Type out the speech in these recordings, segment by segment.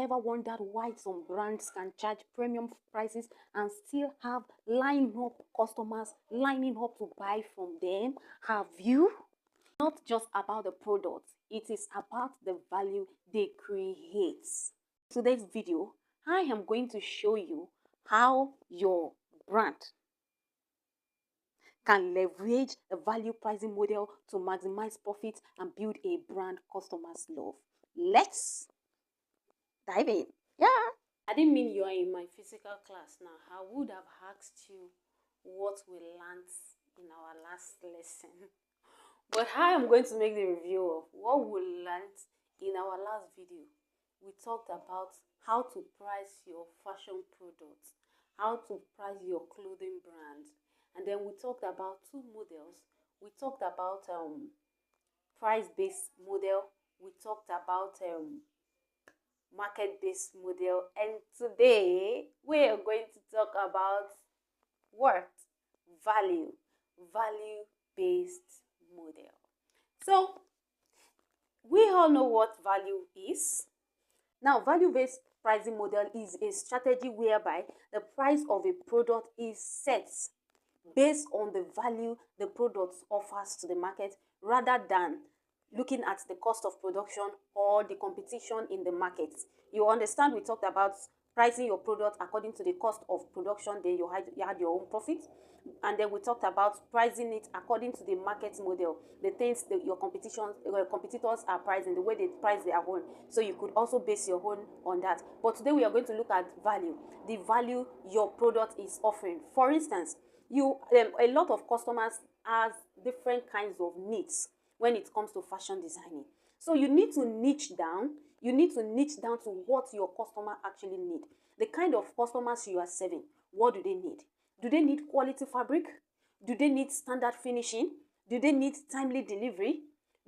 ever wondered why some brands can charge premium prices and still have line up customers lining up to buy from them? Have you? Not just about the product, it is about the value they create. Today's video, I am going to show you how your brand can leverage a value pricing model to maximize profits and build a brand customers love. Let's dive in. Yeah. I didn't mean you are in my physical class now. I would have asked you what we learned in our last lesson. But I am going to make the review of what we learned in our last video. We talked about how to price your fashion products, how to price your clothing brand, and then we talked about two models. We talked about price-based model. We talked about market-based model, and today we are going to talk about what? Value-based model. So we all know what value is. Now, value-based pricing model is a strategy whereby the price of a product is set based on the value the product offers to the market rather than looking at the cost of production or the competition in the market. You understand, we talked about pricing your product according to the cost of production, then you had your own profit. And then we talked about pricing it according to the market model, the things that your competitors are pricing, the way they price their own. So you could also base your own on that. But today we are going to look at value, the value your product is offering. For instance, a lot of customers have different kinds of needs when it comes to fashion designing. So you need to niche down. You need to niche down to what your customer actually need. The kind of customers you are serving, what do they need? Do they need quality fabric? Do they need standard finishing? Do they need timely delivery?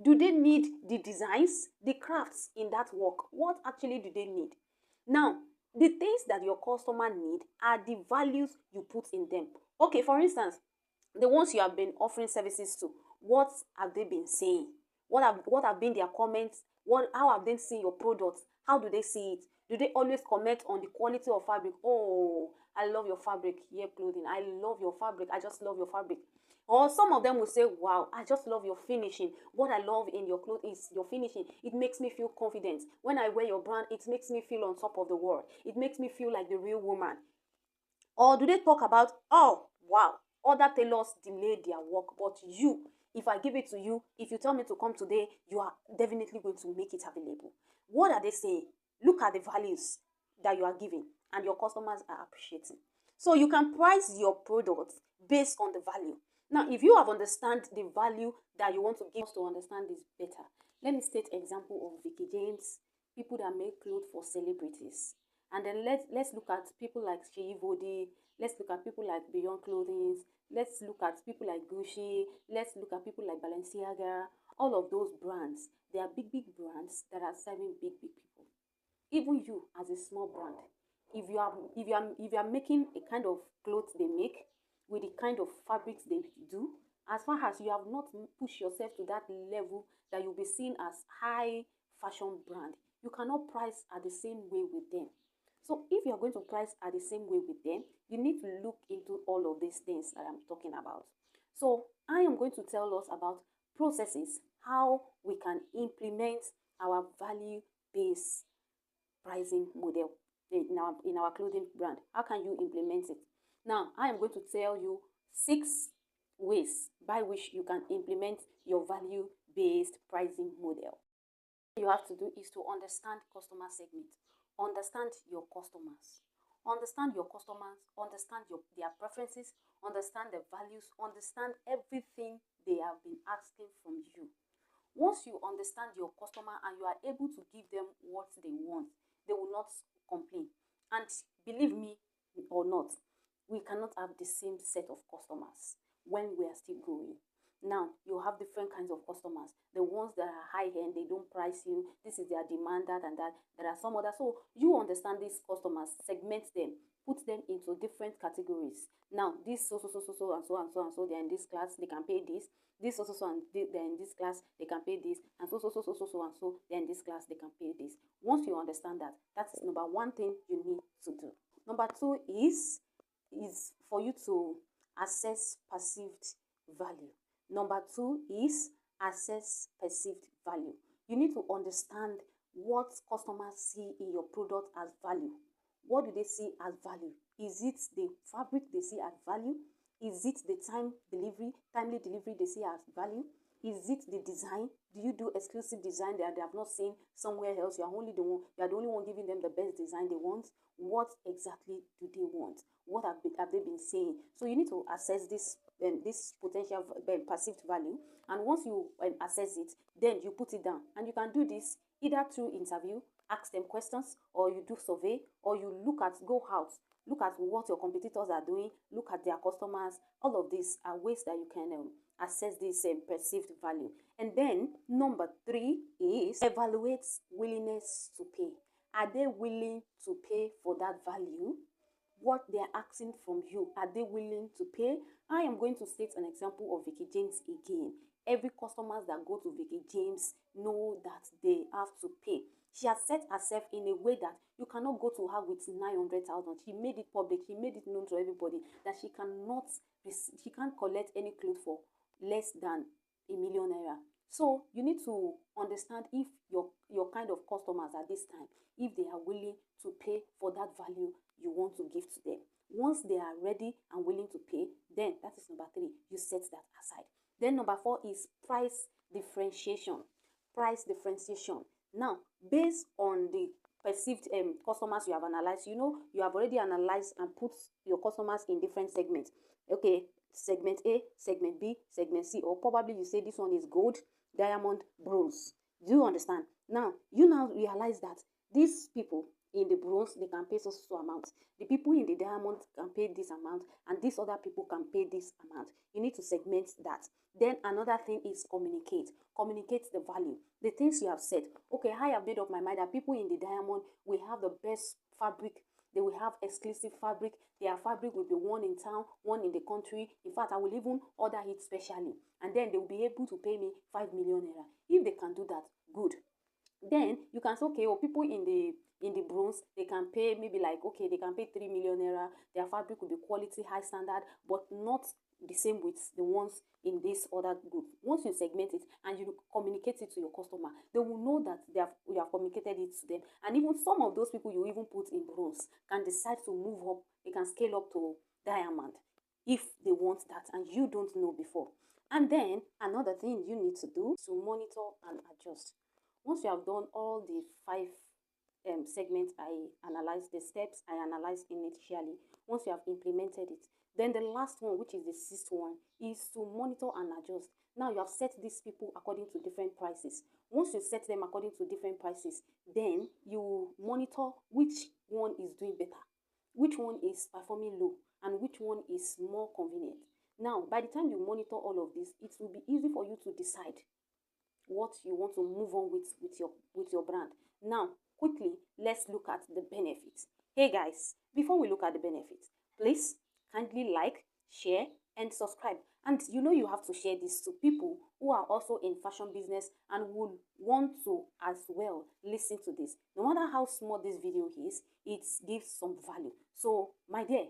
Do they need the designs, the crafts in that work? What actually do they need? Now, the things that your customer need are the values you put in them. Okay, for instance, the ones you have been offering services to, what have they been saying? What have been their comments? How have they seen your products? How do they see it? Do they always comment on the quality of fabric? Oh, I love your fabric. Yeah, clothing. I love your fabric. I just love your fabric. Or some of them will say, wow, I just love your finishing. What I love in your clothes is your finishing. It makes me feel confident. When I wear your brand, it makes me feel on top of the world. It makes me feel like the real woman. Or do they talk about, oh, wow, other tailors delayed their work, but you, if I give it to you, if you tell me to come today, you are definitely going to make it available. What are they saying? Look at the values that you are giving and your customers are appreciating. So you can price your product based on the value. Now, if you have understand the value that you want to give us to understand this better, let me state example of Vicky James, people that make clothes for celebrities. And then let's look at people like Sheyi Vodi, let's look at people like Beyond Clothing, let's look at people like Gucci, let's look at people like Balenciaga. All of those brands, they are big brands that are serving big people. Even you as a small brand, if you are making a kind of clothes they make with the kind of fabrics they do, as far as you have not pushed yourself to that level that you'll be seen as high fashion brand, you cannot price at the same way with them. So if you're going to price at the same way with them, you need to look into all of these things that I'm talking about. So I am going to tell us about processes, how we can implement our value-based pricing model in our clothing brand. How can you implement it? Now, I am going to tell you 6 ways by which you can implement your value-based pricing model. What you have to do is to understand customer segment. Understand your customers. Understand your customers, understand their preferences, understand their values, understand everything they have been asking from you. Once you understand your customer and you are able to give them what they want, they will not complain. And believe me or not, we cannot have the same set of customers when we are still growing. Now, you have different kinds of customers. The ones that are high-end, they don't price you. This is their demand, that and that. There are some others. So you understand these customers, segment them, put them into different categories. Now, this so, and so, they're in this class, they can pay this. This so, and they're in this class, they can pay this. And so, and so, they're in this class, they can pay this. Once you understand that, that's number one thing you need to do. Number two is for you to assess perceived value. Number two is assess perceived value. You need to understand what customers see in your product as value. What do they see as value? Is it the fabric they see as value? Is it the timely delivery they see as value? Is it the design? Do you do exclusive design that they have not seen somewhere else? You are the only one giving them the best design they want. What exactly do they want? What have they been saying? So you need to assess this potential perceived value, and once you assess it, then you put it down. And you can do this either through interview, ask them questions, or you do survey, or you go out, look at what your competitors are doing, look at their customers. All of these are ways that you can assess this perceived value. And then number three is evaluate willingness to pay. Are they willing to pay for that value? What they're asking from you, are they willing to pay? I am going to state an example of Vicky James again. Every customer that go to Vicky James know that they have to pay. She has set herself in a way that you cannot go to her with 900,000. She made it public. She made it known to everybody that she can't collect any clothes for less than ₦1,000,000. So you need to understand if your kind of customers at this time, if they are willing to pay for that value you want to give to them. Once they are ready and willing to pay, then that is number three. You set that aside. Then number four is price differentiation. Price differentiation. Now, based on the perceived customers you have analyzed, you have already analyzed and put your customers in different segments. Okay, segment A, segment B, segment C, or probably you say this one is gold, diamond, bronze. Do you understand? Now, you now realize that these people in the bronze, they can pay so amount. The people in the diamond can pay this amount, and these other people can pay this amount. You need to segment that. Then another thing is communicate. Communicate the value. The things you have said. Okay, I have made up my mind that people in the diamond will have the best fabric. They will have exclusive fabric. Their fabric will be one in town, one in the country. In fact, I will even order it specially. And then they will be able to pay me ₦5,000,000. If they can do that, good. Then you can say, okay, people in the bronze, they can pay maybe like, okay, they can pay ₦3,000,000. Their fabric will be quality, high standard, but not the same with the ones in this other group. Once you segment it and you communicate it to your customer, they will know that you have communicated it to them. And even some of those people you even put in bronze can decide to move up. They can scale up to diamond if they want that, and you don't know before. And then another thing you need to do is to monitor and adjust. Once you have done all the 5 segments I analyzed, the steps I analyzed initially, once you have implemented it, then the last one, which is the 6th one, is to monitor and adjust. Now you have set these people according to different prices. Once you set them according to different prices, then you monitor which one is doing better, which one is performing low, and which one is more convenient. Now, by the time you monitor all of this, it will be easy for you to decide what you want to move on with your brand. Now, quickly, let's look at the benefits. Hey guys, before we look at the benefits, please kindly like, share, and subscribe. And you have to share this to people who are also in fashion business and would want to as well listen to this. No matter how small this video is, it gives some value. So, my dear,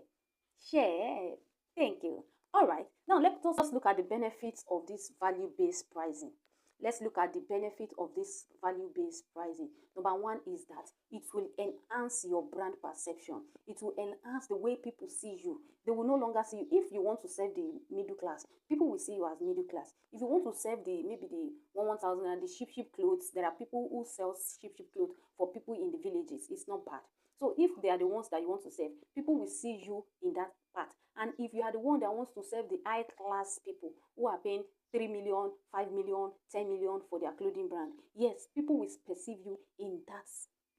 share. Thank you. All right, now let us look at the benefits of this value-based pricing. Let's look at the benefit of this value-based pricing. Number one is that it will enhance your brand perception. It will enhance the way people see you. They will no longer see you. If you want to serve the middle class, people will see you as middle class. If you want to serve maybe the 1,000 and the cheap clothes, there are people who sell cheap clothes for people in the villages. It's not bad. So if they are the ones that you want to serve, people will see you in that part. And if you are the one that wants to serve the high class people who are paying 3 million, 5 million, 10 million for their clothing brand, yes, people will perceive you in that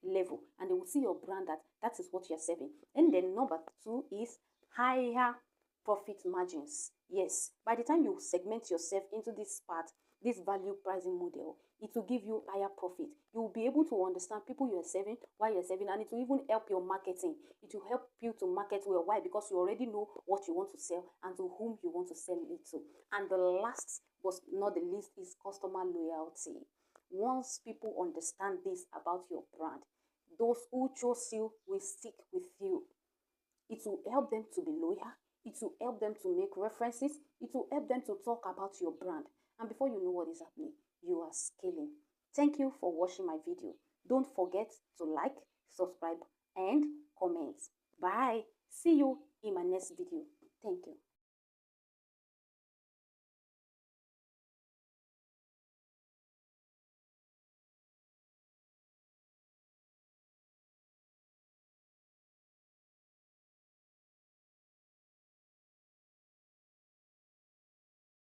level, and they will see your brand that is what you're serving. And then number two is higher profit margins. Yes, by the time you segment yourself into this part, this value pricing model, it will give you higher profit. You will be able to understand people you are serving, why you're serving, and it will even help your marketing. It will help you to market well. Why? Because you already know what you want to sell and to whom you want to sell it to. And the last but not the least is customer loyalty. Once people understand this about your brand, those who chose you will stick with you. It will help them to be loyal. It will help them to make references. It will help them to talk about your brand. And before you know what is happening, you are scaling. Thank you for watching my video. Don't forget to like, subscribe, and comment. Bye. See you in my next video. Thank you.